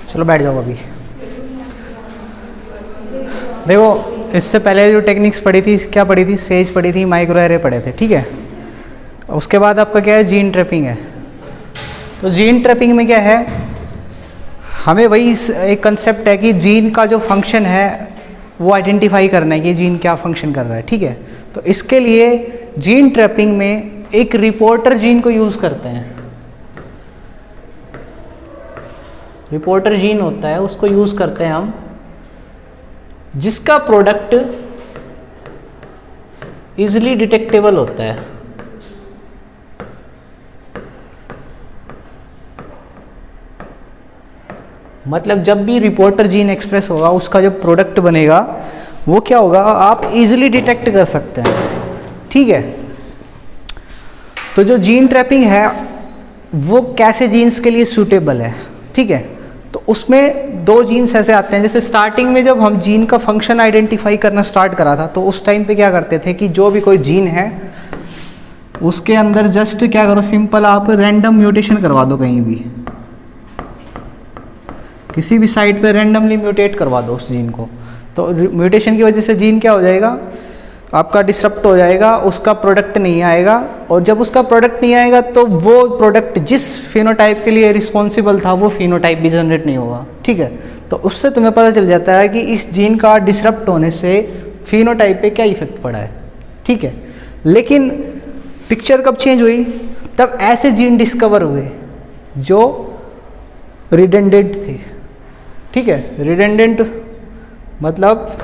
चलो बैठ जाओ अभी। देखो इससे पहले जो टेक्निक्स पढ़ी थी, क्या पढ़ी थी, सेज पढ़ी थी, माइक्रो एरे पढ़े थे, ठीक है। उसके बाद आपका क्या है, जीन ट्रैपिंग है। तो जीन ट्रैपिंग में क्या है, हमें वही एक कंसेप्ट है कि जीन का जो फंक्शन है वो आइडेंटिफाई करना है कि जीन क्या फंक्शन कर रहा है, ठीक है। तो इसके लिए जीन ट्रैपिंग में एक रिपोर्टर जीन को यूज़ करते हैं। रिपोर्टर जीन होता है, उसको यूज़ करते हैं हम, जिसका प्रोडक्ट इजीली डिटेक्टेबल होता है। मतलब जब भी रिपोर्टर जीन एक्सप्रेस होगा, उसका जो प्रोडक्ट बनेगा वो क्या होगा, आप इजीली डिटेक्ट कर सकते हैं, ठीक है। तो जो जीन ट्रैपिंग है वो कैसे जीन्स के लिए सूटेबल है, ठीक है। तो उसमें दो जीन्स ऐसे आते हैं, जैसे स्टार्टिंग में जब हम जीन का फंक्शन आइडेंटिफाई करना स्टार्ट करा था, तो उस टाइम पे क्या करते थे कि जो भी कोई जीन है उसके अंदर जस्ट क्या करो, सिंपल आप रैंडम म्यूटेशन करवा दो, कहीं भी किसी भी साइट पे रैंडमली म्यूटेट करवा दो उस जीन को। तो म्यूटेशन की वजह से जीन क्या हो जाएगा, आपका डिसरप्ट हो जाएगा, उसका प्रोडक्ट नहीं आएगा। और जब उसका प्रोडक्ट नहीं आएगा तो वो प्रोडक्ट जिस फिनोटाइप के लिए रिस्पॉन्सिबल था वो फिनोटाइप भी जनरेट नहीं होगा, ठीक है। तो उससे तुम्हें पता चल जाता है कि इस जीन का डिसरप्ट होने से फिनोटाइप पे क्या इफेक्ट पड़ा है, ठीक है। लेकिन पिक्चर कब चेंज हुई, तब ऐसे जीन डिस्कवर हुए जो रिडंडेंट थे, ठीक है। रिडंडेंट मतलब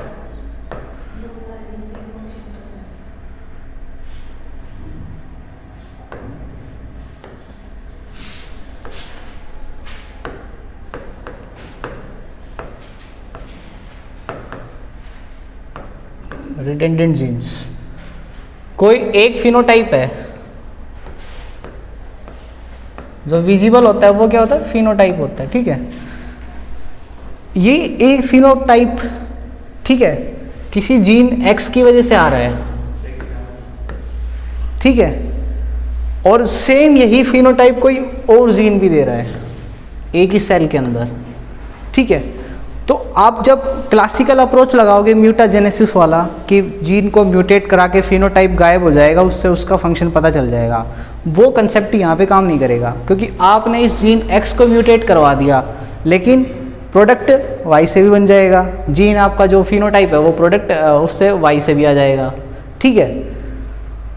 रिडंडेंट जीन्स, कोई एक फिनोटाइप है जो विजिबल होता है, वो क्या होता है, फिनोटाइप होता है, ठीक है। ये एक फिनोटाइप, ठीक है, किसी जीन एक्स की वजह से आ रहा है, ठीक है। और सेम यही फिनोटाइप कोई और जीन भी दे रहा है एक ही सेल के अंदर, ठीक है। तो आप जब क्लासिकल अप्रोच लगाओगे म्यूटाजेनेसिस वाला, कि जीन को म्यूटेट करा के फिनोटाइप गायब हो जाएगा, उससे उसका फंक्शन पता चल जाएगा, वो कंसेप्ट यहाँ पे काम नहीं करेगा, क्योंकि आपने इस जीन एक्स को म्यूटेट करवा दिया, लेकिन प्रोडक्ट वाई से भी बन जाएगा। जीन आपका जो फिनोटाइप है वो प्रोडक्ट उससे वाई से भी आ जाएगा, ठीक है।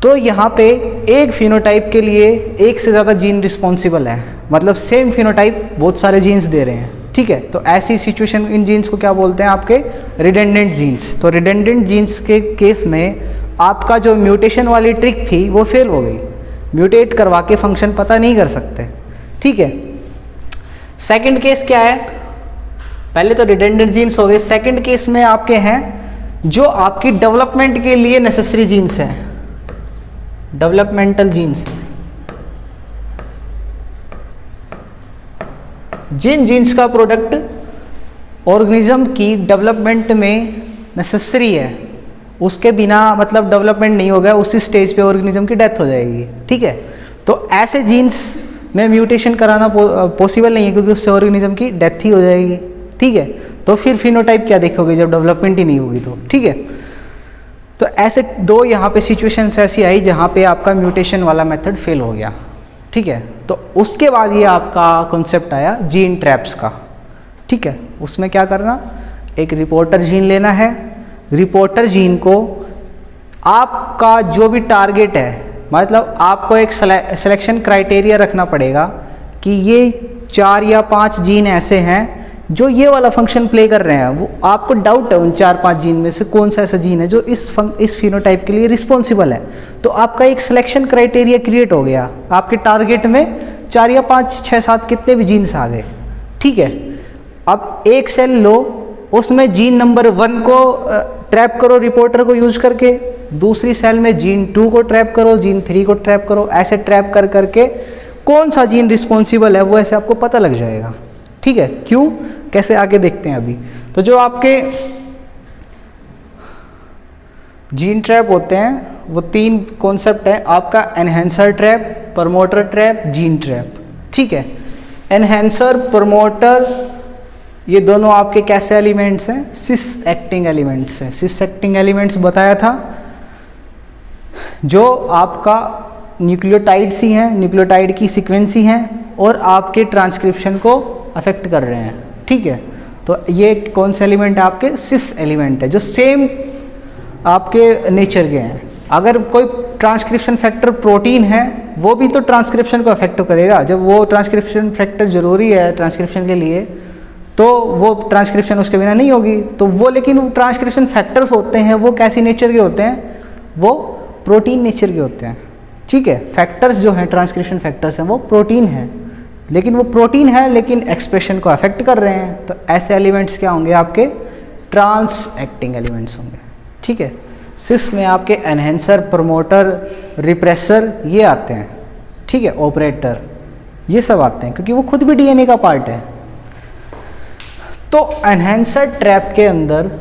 तो यहाँ पे एक फिनोटाइप के लिए एक से ज़्यादा जीन रिस्पॉन्सिबल है, मतलब सेम फिनोटाइप बहुत सारे जीन्स दे रहे हैं, ठीक है। तो ऐसी सिचुएशन, इन जीन्स को क्या बोलते हैं, आपके रिडंडेंट जीन्स। तो रिडंडेंट जीन्स के केस में आपका जो म्यूटेशन वाली ट्रिक थी वो फेल हो गई, म्यूटेट करवा के फंक्शन पता नहीं कर सकते, ठीक है। सेकंड केस क्या है, पहले तो रिडंडेंट जीन्स हो गए, सेकंड केस में आपके हैं जो आपकी डेवलपमेंट के लिए नेसेसरी जीन्स हैं, डेवलपमेंटल जीन्स। जिन जीन्स का प्रोडक्ट ऑर्गेनिज्म की डेवलपमेंट में नेसेसरी है, उसके बिना मतलब डेवलपमेंट नहीं होगा, उसी स्टेज पे ऑर्गेनिज्म की डेथ हो जाएगी, ठीक है। तो ऐसे जीन्स में म्यूटेशन कराना पॉसिबल नहीं है, क्योंकि उससे ऑर्गेनिज्म की डेथ ही हो जाएगी, ठीक है। तो फिर फिनोटाइप क्या देखोगे जब डेवलपमेंट ही नहीं होगी, तो ठीक है। तो ऐसे दो यहाँ पे सिचुएशंस ऐसी आई जहाँ पे आपका म्यूटेशन वाला मेथड फेल हो गया, ठीक है। तो उसके बाद ये आपका कॉन्सेप्ट आया जीन ट्रैप्स का, ठीक है। उसमें क्या करना, एक रिपोर्टर जीन लेना है, रिपोर्टर जीन को आपका जो भी टारगेट है, मतलब आपको एक सिलेक्शन क्राइटेरिया रखना पड़ेगा कि ये 4 या 5 जीन ऐसे हैं जो ये वाला फंक्शन प्ले कर रहे हैं। वो आपको डाउट है उन 4-5 जीन में से कौन सा ऐसा जीन है जो इस फिनोटाइप के लिए रिस्पॉन्सिबल है। तो आपका एक सिलेक्शन क्राइटेरिया क्रिएट हो गया, आपके टारगेट में 4 या 5, 6, 7 कितने भी जीन्स आ गए, ठीक है। अब एक सेल लो, उसमें जीन नंबर 1 को ट्रैप करो रिपोर्टर को यूज करके, दूसरी सेल में जीन 2 को ट्रैप करो, जीन 3 को ट्रैप करो, ऐसे ट्रैप कर करके कौन सा जीन रिस्पॉन्सिबल है वो ऐसे आपको पता लग जाएगा, ठीक है। क्यों, कैसे, आगे देखते हैं अभी। तो जो आपके जीन ट्रैप होते हैं वो 3 कॉन्सेप्ट है आपका, enhancer trap, promoter trap, gene trap. ठीक है, एनहेंसर, प्रमोटर, ये दोनों आपके कैसे एलिमेंट्स हैं? सिस एक्टिंग एलिमेंट्स हैं। सिस एक्टिंग एलिमेंट्स बताया था, जो आपका न्यूक्लियोटाइड्स ही हैं, न्यूक्लियोटाइड की सीक्वेंस ही हैं और आपके ट्रांसक्रिप्शन को अफेक्ट कर रहे हैं। ठीक है, तो ये कौन से एलिमेंट है? आपके सिस एलिमेंट है, जो सेम आपके नेचर के हैं। अगर कोई ट्रांसक्रिप्शन फैक्टर प्रोटीन है, वो भी तो ट्रांसक्रिप्शन को अफेक्ट करेगा। जब वो ट्रांसक्रिप्शन फैक्टर ज़रूरी है ट्रांसक्रिप्शन के लिए, तो वो ट्रांसक्रिप्शन उसके बिना नहीं होगी। तो वो, लेकिन वो ट्रांसक्रिप्शन फैक्टर्स होते हैं, वो कैसी नेचर के होते हैं? वो प्रोटीन नेचर के होते हैं। ठीक है, फैक्टर्स जो हैं, ट्रांसक्रिप्शन फैक्टर्स हैं, वो प्रोटीन हैं, लेकिन वो प्रोटीन है लेकिन एक्सप्रेशन को अफेक्ट कर रहे हैं। तो ऐसे एलिमेंट्स क्या होंगे? आपके ट्रांस एक्टिंग एलिमेंट्स होंगे। ठीक है, सिस में आपके एनहेंसर, प्रमोटर, रिप्रेसर ये आते हैं। ठीक है, ऑपरेटर ये सब आते हैं, क्योंकि वो खुद भी डीएनए का पार्ट है। तो एनहेंसर ट्रैप के अंदर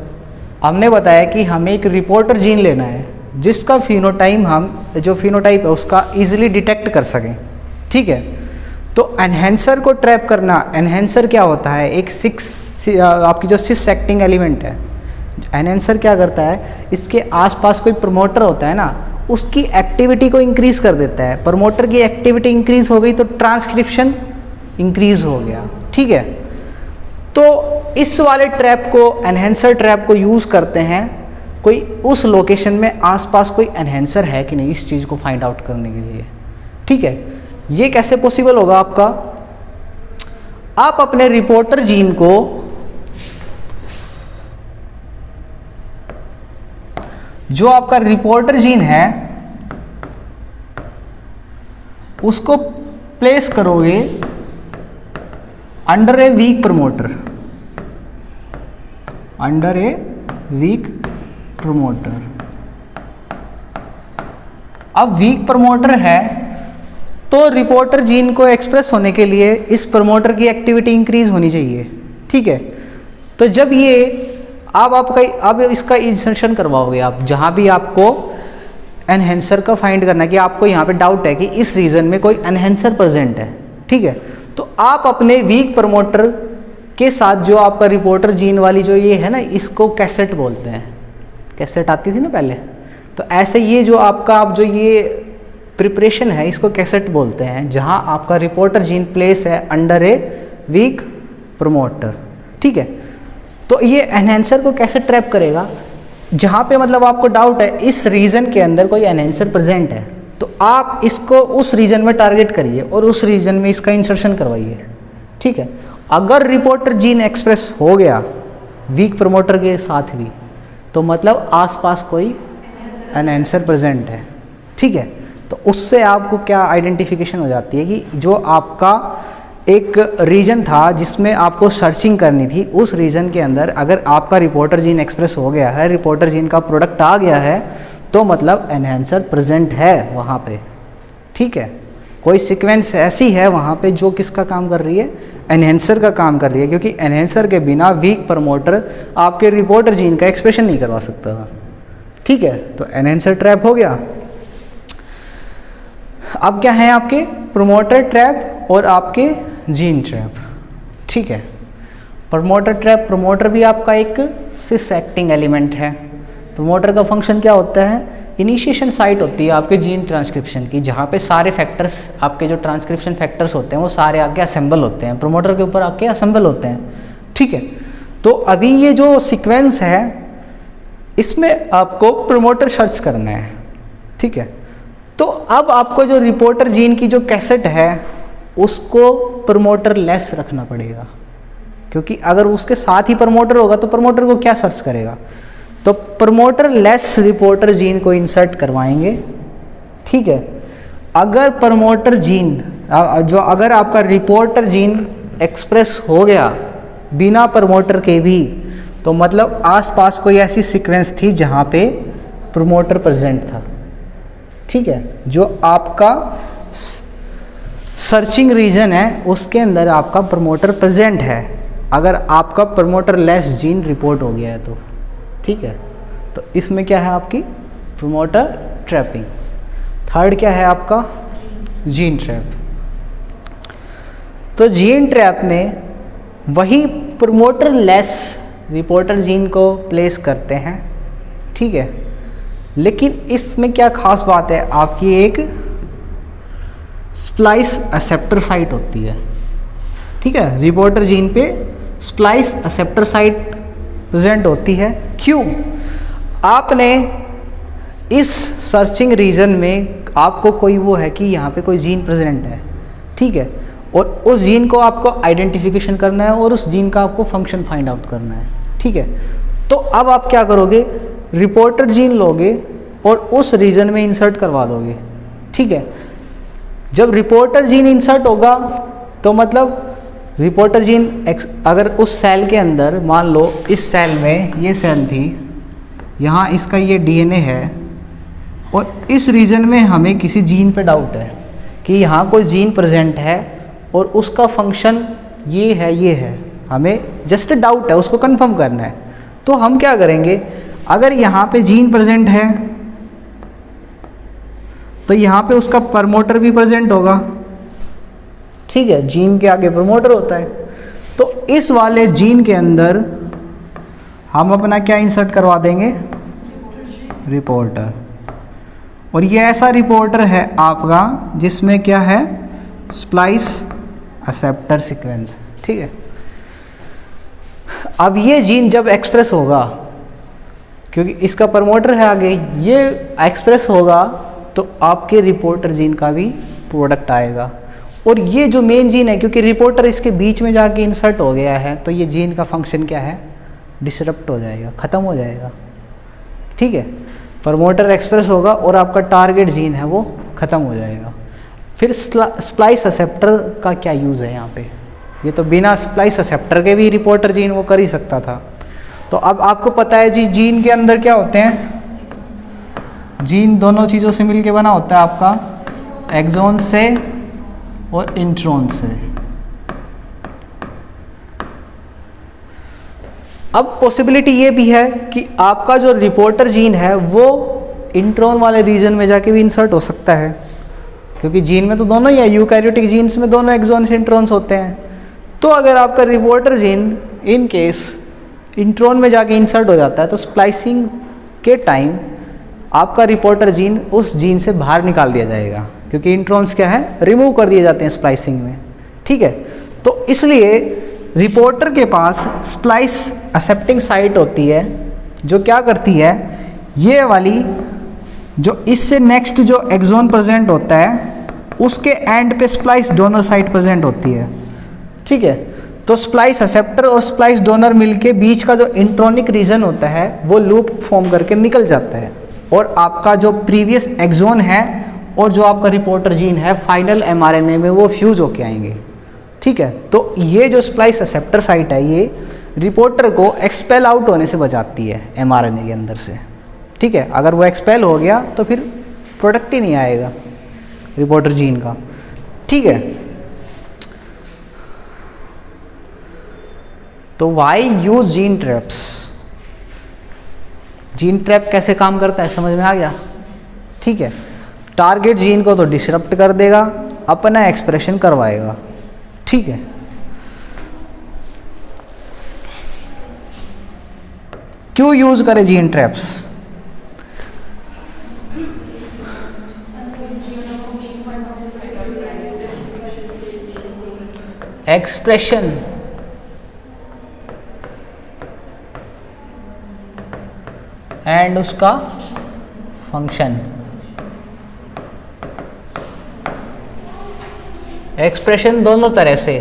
हमने बताया कि हमें एक रिपोर्टर जीन लेना है, जिसका फिनोटाइप हम जो फिनोटाइप है उसका इजीली डिटेक्ट कर सकें। ठीक है, तो एनहेंसर को ट्रैप करना, एनहेंसर क्या होता है? एक आपकी जो सिस एक्टिंग एलिमेंट है, एनहेंसर क्या करता है? इसके आसपास कोई प्रमोटर होता है ना, उसकी एक्टिविटी को इंक्रीज कर देता है। प्रमोटर की एक्टिविटी इंक्रीज हो गई तो ट्रांसक्रिप्शन इंक्रीज हो गया। ठीक है, तो इस वाले ट्रैप को, एनहेंसर ट्रैप को यूज़ करते हैं कोई उस लोकेशन में आसपास कोई एनहेंसर है कि नहीं, इस चीज़ को फाइंड आउट करने के लिए। ठीक है, ये कैसे पॉसिबल होगा आपका? आप अपने रिपोर्टर जीन को जो आपका रिपोर्टर जीन है उसको प्लेस करोगे अंडर ए वीक प्रमोटर, अंडर ए वीक प्रमोटर। अब वीक प्रमोटर है तो रिपोर्टर जीन को एक्सप्रेस होने के लिए इस प्रमोटर की एक्टिविटी इंक्रीज होनी चाहिए। ठीक है, तो जब ये अब इसका इंसर्शन करवाओगे आप, जहाँ भी आपको एनहेंसर का फाइंड करना है कि आपको यहाँ पे डाउट है कि इस रीजन में कोई एनहेंसर प्रेजेंट है। ठीक है, तो आप अपने वीक प्रमोटर के साथ जो आपका रिपोर्टर जीन वाली जो ये है ना, इसको कैसेट बोलते हैं। कैसेट आती थी ना पहले, तो ऐसे ये जो आपका अब जो ये प्रिपरेशन है इसको कैसेट बोलते हैं, जहाँ आपका रिपोर्टर जीन प्लेस है अंडर ए वीक प्रमोटर। ठीक है, तो ये एनहेंसर को कैसे ट्रैप करेगा? जहाँ पे मतलब आपको डाउट है इस रीजन के अंदर कोई एनहेंसर प्रेजेंट है, तो आप इसको उस रीजन में टारगेट करिए और उस रीजन में इसका इंसर्शन करवाइए। ठीक है, अगर रिपोर्टर जीन एक्सप्रेस हो गया वीक प्रमोटर के साथ भी, तो मतलब आसपास कोई एनहेंसर प्रेजेंट है। ठीक है, तो उससे आपको क्या आइडेंटिफिकेशन हो जाती है कि जो आपका एक रीजन था जिसमें आपको सर्चिंग करनी थी, उस रीजन के अंदर अगर आपका रिपोर्टर जीन एक्सप्रेस हो गया है, रिपोर्टर जीन का प्रोडक्ट आ गया है, तो मतलब एनहेंसर प्रेजेंट है वहाँ पे। ठीक है, कोई सीक्वेंस ऐसी है वहाँ पे जो किसका काम कर रही है? एनहेंसर का काम कर रही है, क्योंकि एनहेंसर के बिना वीक प्रमोटर आपके रिपोर्टर जीन का एक्सप्रेशन नहीं करवा सकता था। ठीक है, तो एनहेंसर ट्रैप हो गया। अब क्या है आपके? प्रमोटर ट्रैप और आपके जीन ट्रैप। ठीक है, प्रमोटर ट्रैप, प्रमोटर भी आपका एक सिस एक्टिंग एलिमेंट है। प्रमोटर का फंक्शन क्या होता है? इनिशिएशन साइट होती है आपके जीन ट्रांसक्रिप्शन की, जहाँ पे सारे फैक्टर्स, आपके जो ट्रांसक्रिप्शन फैक्टर्स होते हैं वो सारे आके असेंबल होते हैं, प्रमोटर के ऊपर आके असेंबल होते हैं। ठीक है, तो अभी ये जो सीक्वेंस है इसमें आपको प्रमोटर सर्च करना है। ठीक है, तो अब आपको जो रिपोर्टर जीन की जो कैसेट है उसको प्रमोटर लेस रखना पड़ेगा, क्योंकि अगर उसके साथ ही प्रमोटर होगा तो प्रमोटर को क्या सर्च करेगा? तो प्रमोटर लेस रिपोर्टर जीन को इंसर्ट करवाएंगे। ठीक है, अगर प्रमोटर जीन अगर आपका रिपोर्टर जीन एक्सप्रेस हो गया बिना प्रमोटर के भी, तो मतलब आसपास कोई ऐसी सीक्वेंस थी जहाँ पे प्रमोटर प्रेजेंट था। ठीक है, जो आपका सर्चिंग रीजन है उसके अंदर आपका प्रमोटर प्रेजेंट है, अगर आपका प्रमोटर लेस जीन रिपोर्ट हो गया है तो। ठीक है, तो इसमें क्या है? आपकी प्रमोटर ट्रैपिंग। थर्ड क्या है आपका? Gene trap. तो जीन ट्रैप में वही प्रमोटर लेस रिपोर्टर जीन को प्लेस करते हैं, ठीक है, लेकिन इसमें क्या खास बात है, आपकी एक स्प्लाइस एक्सेप्टर साइट होती है, ठीक है। रिपोर्टर जीन पे स्प्लाइस एक्सेप्टर साइट प्रेजेंट होती है। क्यों? आपने इस सर्चिंग रीजन में आपको कोई वो है कि यहाँ पे कोई जीन प्रेजेंट है, ठीक है, और उस जीन को आपको आइडेंटिफिकेशन करना है और उस जीन का आपको फंक्शन फाइंड आउट करना है, ठीक है। तो अब आप क्या करोगे, रिपोर्टर जीन लोगे और उस रीजन में इंसर्ट करवा दोगे, ठीक है। जब रिपोर्टर जीन इंसर्ट होगा तो मतलब रिपोर्टर जीन अगर उस सेल के अंदर, मान लो इस सेल में ये सेल थी, यहाँ इसका ये डीएनए है और इस रीजन में हमें किसी जीन पे डाउट है कि यहाँ कोई जीन प्रेजेंट है और उसका फंक्शन ये है, हमें जस्ट डाउट है, उसको कंफर्म करना है। तो हम क्या करेंगे, अगर यहाँ पे जीन प्रेजेंट है तो यहाँ पे उसका प्रमोटर भी प्रेजेंट होगा, ठीक है, जीन के आगे प्रमोटर होता है। तो इस वाले जीन के अंदर हम अपना क्या इंसर्ट करवा देंगे, रिपोर्टर। और ये ऐसा रिपोर्टर है आपका जिसमें क्या है, स्प्लाइस एक्सेप्टर सीक्वेंस, ठीक है। अब ये जीन जब एक्सप्रेस होगा, क्योंकि इसका प्रमोटर है आगे, ये एक्सप्रेस होगा तो आपके रिपोर्टर जीन का भी प्रोडक्ट आएगा। और ये जो मेन जीन है, क्योंकि रिपोर्टर इसके बीच में जाके इंसर्ट हो गया है, तो ये जीन का फंक्शन क्या है, डिसरप्ट हो जाएगा, ख़त्म हो जाएगा, ठीक है। प्रमोटर एक्सप्रेस होगा और आपका टारगेट जीन है वो ख़त्म हो जाएगा। फिर स्प्लाइस एक्सेप्टर का क्या यूज़ है यहाँ पे, ये तो बिना स्प्लाइस एक्सेप्टर के भी रिपोर्टर जीन वो कर ही सकता था। तो अब आपको पता है जी, जीन के अंदर क्या होते हैं, जीन दोनों चीज़ों से मिलके बना होता है आपका, एक्सॉन से और इंट्रॉन से। अब पॉसिबिलिटी ये भी है कि आपका जो रिपोर्टर जीन है वो इंट्रॉन वाले रीजन में जाके भी इंसर्ट हो सकता है, क्योंकि जीन में तो दोनों ही है, यूकैरियोटिक जीन्स में दोनों एक्सॉन्स इंट्रॉन्स होते हैं। तो अगर आपका reporter gene in case intron में जाके इंसर्ट हो जाता है तो स्प्लाइसिंग के टाइम आपका रिपोर्टर जीन उस जीन से बाहर निकाल दिया जाएगा, क्योंकि इंट्रॉन्स क्या है, रिमूव कर दिए जाते हैं स्प्लाइसिंग में, ठीक है। तो इसलिए रिपोर्टर के पास स्प्लाइस एक्सेप्टिंग साइट होती है जो क्या करती है, ये वाली जो इससे नेक्स्ट जो एक्सॉन प्रेजेंट होता है उसके एंड पे स्प्लाइस डोनर साइट प्रेजेंट होती है, ठीक है। तो स्प्लाइस एक्सेप्टर और स्प्लाइस डोनर मिलके बीच का जो इंट्रोनिक रीजन होता है वो लूप फॉर्म करके निकल जाता है और आपका जो प्रीवियस एक्सॉन है और जो आपका रिपोर्टर जीन है फाइनल एमआरएनए में वो फ्यूज होके आएंगे, ठीक है। तो ये जो स्प्लाइस एक्सेप्टर साइट है ये रिपोर्टर को एक्सपेल आउट होने से बचाती है एमआरएनए के अंदर से, ठीक है। अगर वो एक्सपेल हो गया तो फिर प्रोडक्ट ही नहीं आएगा रिपोर्टर जीन का, ठीक है। तो why use gene traps, gene trap कैसे काम करता है समझ में आ गया, ठीक है। टारगेट जीन को तो डिसरप्ट कर देगा, अपना एक्सप्रेशन करवाएगा, ठीक है। क्यों यूज करें जीन ट्रैप्स, एक्सप्रेशन एंड उसका फंक्शन। एक्सप्रेशन दोनों तरह से,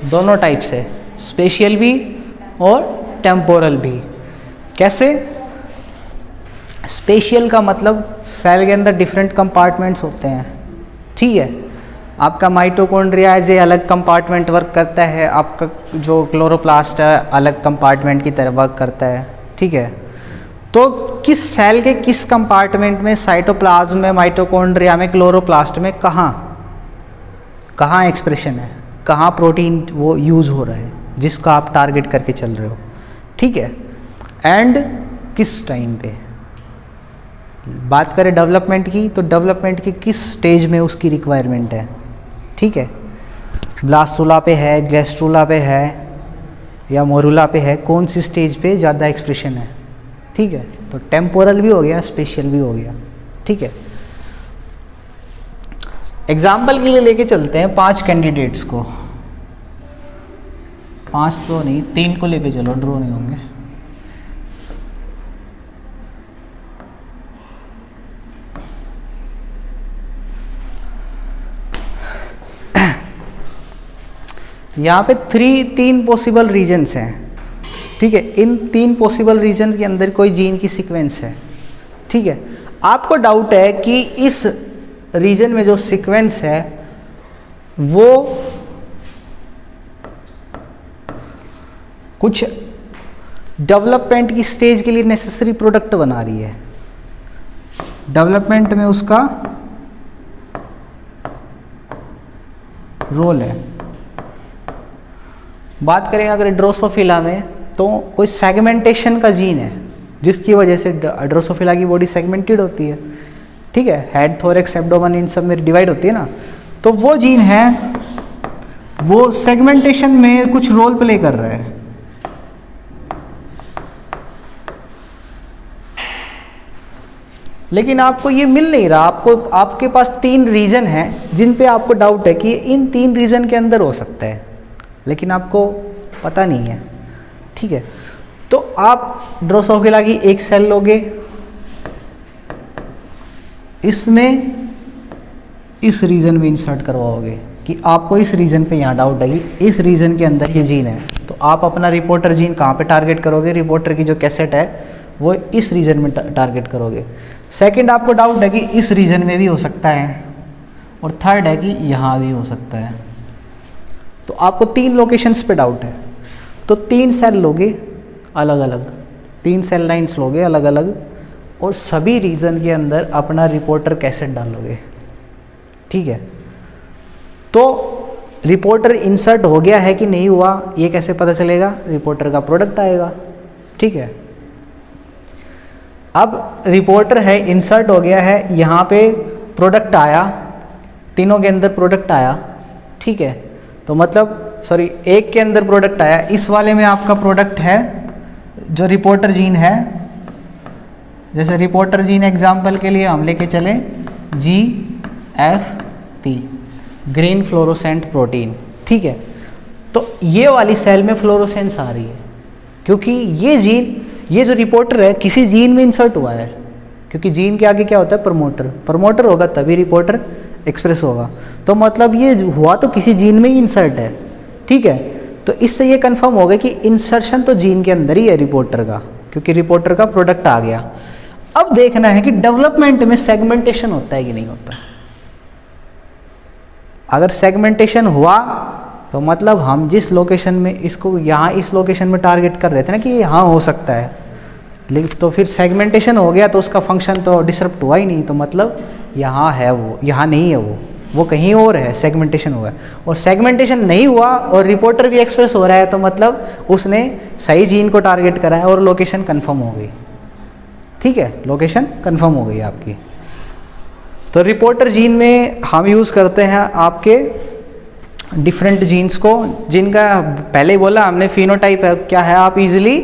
दोनों टाइप से, स्पेशियल भी और टेम्पोरल भी। कैसे? स्पेशियल का मतलब सेल के अंदर डिफरेंट कंपार्टमेंट्स होते हैं, ठीक है। आपका माइटोकॉन्ड्रिया एज ए अलग कंपार्टमेंट वर्क करता है, आपका जो क्लोरोप्लास्ट है अलग कंपार्टमेंट की तरह वर्क करता है, ठीक है। तो किस सेल के किस कंपार्टमेंट में, साइटोप्लाज्म में, माइटोकॉन्ड्रिया में, क्लोरोप्लास्ट में कहाँ एक्सप्रेशन है, कहाँ प्रोटीन वो यूज़ हो रहा है जिसका आप टारगेट करके चल रहे हो, ठीक है। एंड किस टाइम पे, बात करें डेवलपमेंट की तो डेवलपमेंट की किस स्टेज में उसकी रिक्वायरमेंट है, ठीक है। ब्लास्टुला पे है, गैस्ट्रुला पे है या मोरुला पे है, कौन सी स्टेज पे ज़्यादा एक्सप्रेशन है, ठीक है। तो टेम्पोरल भी हो गया, स्पेशियल भी हो गया, ठीक है। एग्जाम्पल के लिए लेके चलते हैं 5 कैंडिडेट्स को, 500 नहीं 3 को लेके चलो, ड्रॉ नहीं होंगे। यहाँ पे 3 पॉसिबल रीजन्स हैं, ठीक है। इन 3 पॉसिबल रीजन के अंदर कोई जीन की सीक्वेंस है, ठीक है। आपको डाउट है कि इस रीजन में जो सीक्वेंस है वो कुछ डेवलपमेंट की स्टेज के लिए नेसेसरी प्रोडक्ट बना रही है, डेवलपमेंट में उसका रोल है। बात करें अगर ड्रोसोफिला में तो कोई सेगमेंटेशन का जीन है जिसकी वजह से ड्रोसोफिला की बॉडी सेगमेंटेड होती है, ठीक है। हेड, थोरैक्स, एब्डोमेन इन सब में डिवाइड होती है ना, तो वो जीन है वो सेगमेंटेशन में कुछ रोल प्ले कर रहा है। लेकिन आपको ये मिल नहीं रहा, आपके पास 3 रीजन हैं जिन पे आपको डाउट है कि इन 3 रीजन के अंदर हो सकता है, लेकिन आपको पता नहीं है, ठीक है। तो आप ड्रोसोफिला की एक सेल लोगे, इसमें इस रीजन में इंसर्ट करवाओगे कि आपको इस रीजन पे यहाँ डाउट है कि इस रीजन के अंदर ये जीन है, तो आप अपना रिपोर्टर जीन कहाँ पे टारगेट करोगे, रिपोर्टर की जो कैसेट है वो इस रीजन में टारगेट करोगे। सेकंड, आपको डाउट है कि इस रीजन में भी हो सकता है, और थर्ड है कि यहाँ भी हो सकता है। तो आपको 3 लोकेशंस पे डाउट है, तो 3 सेल लोगे अलग अलग, 3 सेल लाइन्स लोगे अलग अलग, और सभी रीजन के अंदर अपना रिपोर्टर कैसेट डालोगे, ठीक है। तो रिपोर्टर इंसर्ट हो गया है कि नहीं हुआ ये कैसे पता चलेगा, रिपोर्टर का प्रोडक्ट आएगा, ठीक है। अब रिपोर्टर है, इंसर्ट हो गया है, यहाँ पे प्रोडक्ट आया, तीनों के अंदर प्रोडक्ट आया, ठीक है। तो मतलब सॉरी, एक के अंदर प्रोडक्ट आया, इस वाले में आपका प्रोडक्ट है जो रिपोर्टर जीन है। जैसे रिपोर्टर जीन एग्जाम्पल के लिए हम लेके चले GFP, ग्रीन फ्लोरोसेंट प्रोटीन, ठीक है। तो ये वाली सेल में फ्लोरोसेंस आ रही है क्योंकि ये जीन, ये जो रिपोर्टर है किसी जीन में इंसर्ट हुआ है, क्योंकि जीन के आगे क्या होता है, प्रमोटर होगा तभी रिपोर्टर एक्सप्रेस होगा। तो मतलब ये हुआ तो किसी जीन में ही इंसर्ट है, ठीक है। तो इससे ये कंफर्म हो गया कि इंसर्शन तो जीन के अंदर ही है रिपोर्टर का, क्योंकि रिपोर्टर का प्रोडक्ट आ गया। अब देखना है कि डेवलपमेंट में सेगमेंटेशन होता है कि नहीं होता। अगर सेगमेंटेशन हुआ तो मतलब हम जिस लोकेशन में इसको यहाँ इस लोकेशन में टारगेट कर रहे थे ना कि यहाँ हो सकता है, लेकिन तो फिर सेगमेंटेशन हो गया तो उसका फंक्शन तो डिसरप्ट हुआ ही नहीं, तो मतलब यहाँ है वो, यहाँ नहीं है वो कहीं और है, सेगमेंटेशन हुआ है। और सेगमेंटेशन नहीं हुआ और रिपोर्टर भी एक्सप्रेस हो रहा है, तो मतलब उसने सही जीन को टारगेट करा है और लोकेशन कंफर्म हो गई, ठीक है, लोकेशन कंफर्म हो गई आपकी। तो रिपोर्टर जीन में हम यूज़ करते हैं आपके डिफरेंट जीन्स को, जिनका पहले ही बोला हमने फिनोटाइप है क्या है, आप इजीली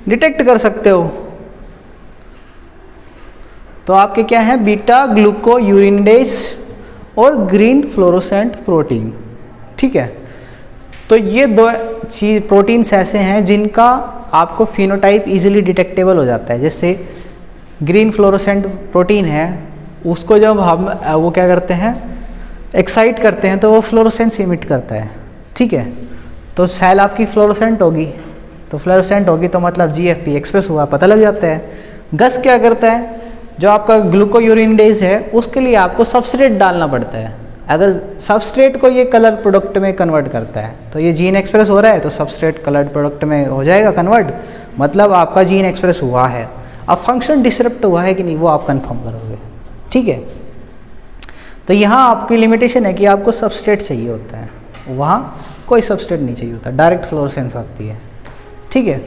डिटेक्ट कर सकते हो। तो आपके क्या है, बीटा ग्लूकोयूरिनेडेज और ग्रीन फ्लोरोसेंट प्रोटीन, ठीक है। तो ये 2 चीज प्रोटीन्स ऐसे हैं जिनका आपको फिनोटाइप इजीली डिटेक्टेबल हो जाता है। जैसे ग्रीन फ्लोरोसेंट प्रोटीन है, उसको जब हम वो क्या करते हैं, एक्साइट करते हैं तो वो फ्लोरोसेंस इमिट करता है, ठीक है। तो सेल आपकी फ्लोरोसेंट होगी, तो फ्लोरोसेंट होगी तो मतलब GFP एक्सप्रेस हुआ, पता लग जाता है। गस क्या करता है, जो आपका ग्लूकोयूरिनेडेज है उसके लिए आपको सबस्ट्रेट डालना पड़ता है। अगर सबस्ट्रेट को ये कलर प्रोडक्ट में कन्वर्ट करता है तो ये जीन एक्सप्रेस हो रहा है, तो सबस्ट्रेट कलर्ड प्रोडक्ट में हो जाएगा कन्वर्ट, मतलब आपका जीन एक्सप्रेस हुआ है। अब फंक्शन डिसरप्ट हुआ है कि नहीं वो आप कंफर्म करोगे, ठीक है। तो यहाँ आपकी लिमिटेशन है कि आपको सबस्ट्रेट चाहिए होता है, वहाँ कोई सबस्ट्रेट नहीं चाहिए होता, डायरेक्ट फ्लोरेसेंस आती है। ठीक है,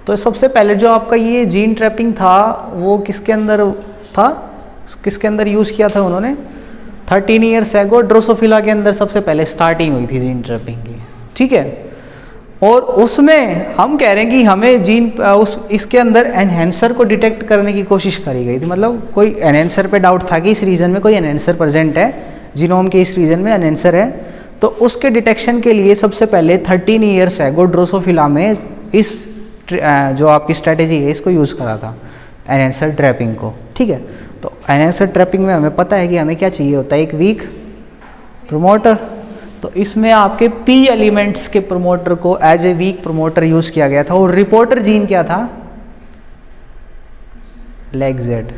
तो सबसे पहले जो आपका ये जीन ट्रैपिंग था वो किसके अंदर था, किसके अंदर यूज़ किया था उन्होंने? 13 ईयर्स एगो ड्रोसोफिला के अंदर सबसे पहले स्टार्टिंग हुई थी जीन ट्रैपिंग की। ठीक है, और उसमें हम कह रहे हैं कि हमें जीन इसके अंदर एनहेंसर को डिटेक्ट करने की कोशिश करी गई थी। मतलब कोई एनहेंसर पे डाउट था कि इस रीजन में कोई एनहेंसर प्रेजेंट है, जीनोम के इस रीजन में एनहेंसर है, तो उसके डिटेक्शन के लिए सबसे पहले 13 ईयर्स एगो ड्रोसोफिला में इस जो आपकी स्ट्रेटेजी है इसको यूज़ करा था, एनहेंसर ट्रैपिंग को। ठीक है, तो एनहेंसर ट्रैपिंग में हमें पता है कि हमें क्या चाहिए होता है, एक वीक प्रमोटर। तो इसमें आपके पी एलिमेंट्स के प्रमोटर को as a weak promoter use किया गया था, और रिपोर्टर जीन क्या था? लेगजेड।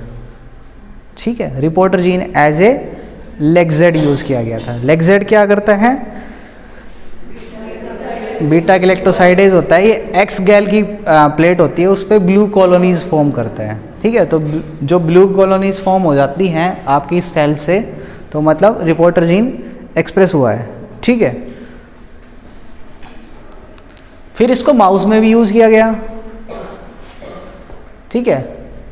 ठीक है, reporter gene as a lacZ use किया गया था। लेगजेड क्या करता है? बीटा गैलेक्टोसाइडेज होता है, ये एक्स गैल की प्लेट होती है, उस पर ब्लू कॉलोनीज फॉर्म करता है। ठीक है, तो जो ब्लू कॉलोनीज फॉर्म हो जाती हैं आपकी सेल से, तो मतलब रिपोर्टर जीन एक्सप्रेस हुआ है। ठीक है, फिर इसको माउस में भी यूज़ किया गया। ठीक है,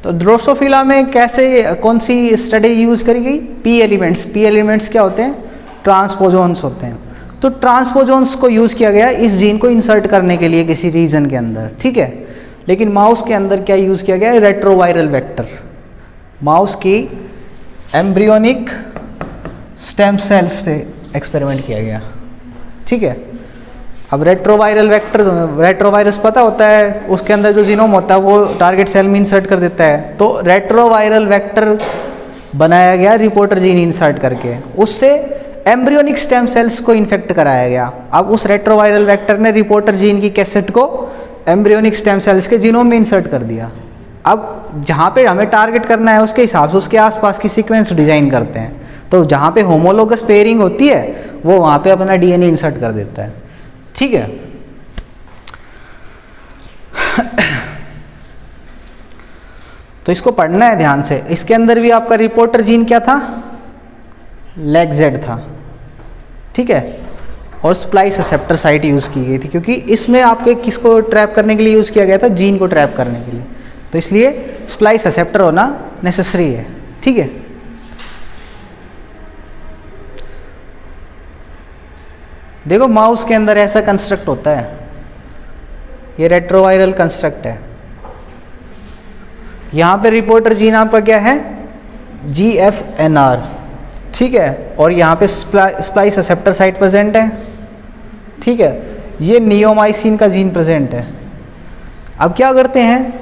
तो ड्रोसोफिला में कैसे, कौन सी स्ट्रेटेजी यूज़ करी गई? P elements. पी एलिमेंट्स क्या होते हैं? ट्रांसपोजोन्स होते हैं। तो ट्रांसपोजोन्स को यूज़ किया गया इस जीन को इंसर्ट करने के लिए किसी रीजन के अंदर। ठीक है, लेकिन माउस के अंदर क्या यूज़ किया गया है? Retroviral vector. माउस की एम्ब्रियोनिक स्टेम सेल्स पे एक्सपेरिमेंट किया गया। ठीक है, अब रेट्रोवायरल वेक्टर, रेट्रोवायरस पता होता है, उसके अंदर जो जीनोम होता है वो टारगेट सेल में इंसर्ट कर देता है। तो रेट्रोवायरल वेक्टर बनाया गया रिपोर्टर जीन इंसर्ट करके, उससे एम्ब्रियोनिक स्टेम सेल्स को इन्फेक्ट कराया गया। अब उस रेट्रोवायरल वेक्टर ने रिपोर्टर जीन की कैसेट को एम्ब्रियोनिक स्टेम सेल्स के जीनोम में इंसर्ट कर दिया। अब जहाँ पे हमें टारगेट करना है उसके हिसाब से उसके आसपास की सीक्वेंस डिजाइन करते हैं, तो जहाँ पे होमोलोगस पेयरिंग होती है वो वहाँ पे अपना डीएनए इंसर्ट कर देता है। ठीक है, तो इसको पढ़ना है ध्यान से। इसके अंदर भी आपका रिपोर्टर जीन क्या था? लेगजेड था। ठीक है, और स्प्लाइस एक्सेप्टर साइट यूज़ की गई थी, क्योंकि इसमें आपके किसको ट्रैप करने के लिए यूज़ किया गया था? जीन को ट्रैप करने के लिए, तो इसलिए स्प्लाइस एक्सेप्टर होना नेसेसरी है। ठीक है, देखो माउस के अंदर ऐसा कंस्ट्रक्ट होता है, ये रेट्रोवायरल कंस्ट्रक्ट है। यहाँ पे रिपोर्टर जीन आपका क्या है? GFNR। ठीक है, और यहाँ पे स्प्लाइस एक्सेप्टर साइट प्रेजेंट है। ठीक है, ये नियोमाइसिन का जीन प्रेजेंट है। अब क्या करते हैं,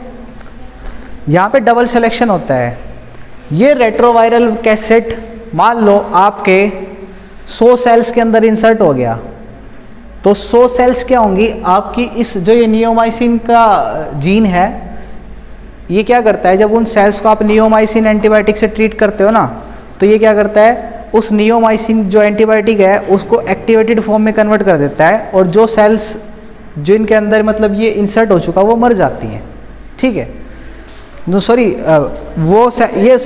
यहाँ पे डबल सिलेक्शन होता है। ये रेट्रोवायरल कैसेट मान लो आपके 100 सेल्स के अंदर इंसर्ट हो गया, तो 100 सेल्स क्या होंगी आपकी? इस जो ये नियोमाइसिन का जीन है, ये क्या करता है, जब उन सेल्स को आप नियोमाइसिन एंटीबायोटिक से ट्रीट करते हो ना, तो ये क्या करता है, उस नियोमाइसिन जो एंटीबायोटिक है उसको एक्टिवेटेड फॉर्म में कन्वर्ट कर देता है, और जो सेल्स जिनके अंदर मतलब ये इंसर्ट हो चुका वो मर जाती हैं। ठीक है, नो सॉरी, वो ये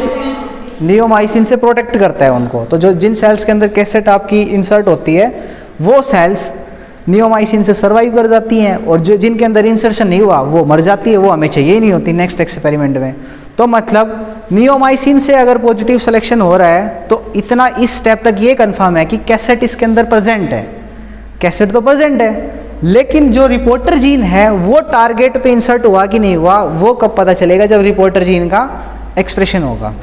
नियोमाइसिन से प्रोटेक्ट करता है उनको। तो जो जिन सेल्स के अंदर कैसेट आपकी इंसर्ट होती है वो सेल्स नियोमाइसिन से सर्वाइव कर जाती हैं, और जो जिनके अंदर इंसर्शन नहीं हुआ वो मर जाती है, वो हमें चाहिए ही नहीं होती नेक्स्ट एक्सपेरिमेंट में। तो मतलब नियोमाइसिन से अगर पॉजिटिव सिलेक्शन हो रहा है तो इतना इस स्टेप तक ये कंफर्म है कि कैसेट इसके अंदर प्रेजेंट है। कैसेट तो प्रेजेंट है, लेकिन जो रिपोर्टर जीन है वो टारगेट पे इंसर्ट हुआ कि नहीं हुआ वो कब पता चलेगा? जब रिपोर्टर जीन का एक्सप्रेशन होगा।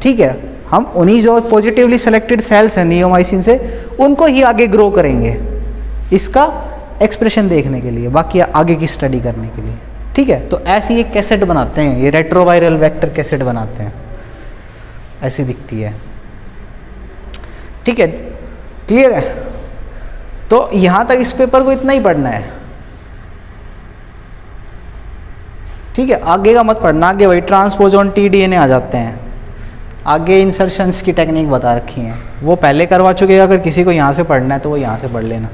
ठीक है, हम उन्हीं जो पॉजिटिवली सेलेक्टेड सेल्स हैं नियोमाइसिन से उनको ही आगे ग्रो करेंगे इसका एक्सप्रेशन देखने के लिए, बाकी आगे की स्टडी करने के लिए। ठीक है, तो ऐसी एक कैसेट बनाते हैं, ये रेट्रोवायरल वेक्टर कैसेट बनाते हैं, ऐसी दिखती है। ठीक है, क्लियर है? तो यहाँ तक इस पेपर को इतना ही पढ़ना है। ठीक है, आगे का मत पढ़ना, आगे वही ट्रांसपोजोन TDNA आ जाते हैं। आगे इंसर्शंस की टेक्निक बता रखी है, वो पहले करवा चुके हैं। अगर किसी को यहाँ से पढ़ना है तो वो यहाँ से पढ़ लेना।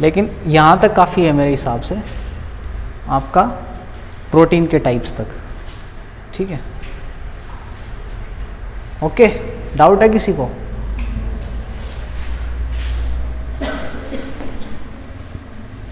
लेकिन यहाँ तक काफ़ी है मेरे हिसाब से, आपका प्रोटीन के टाइप्स तक। ठीक है, ओके, डाउट है किसी को?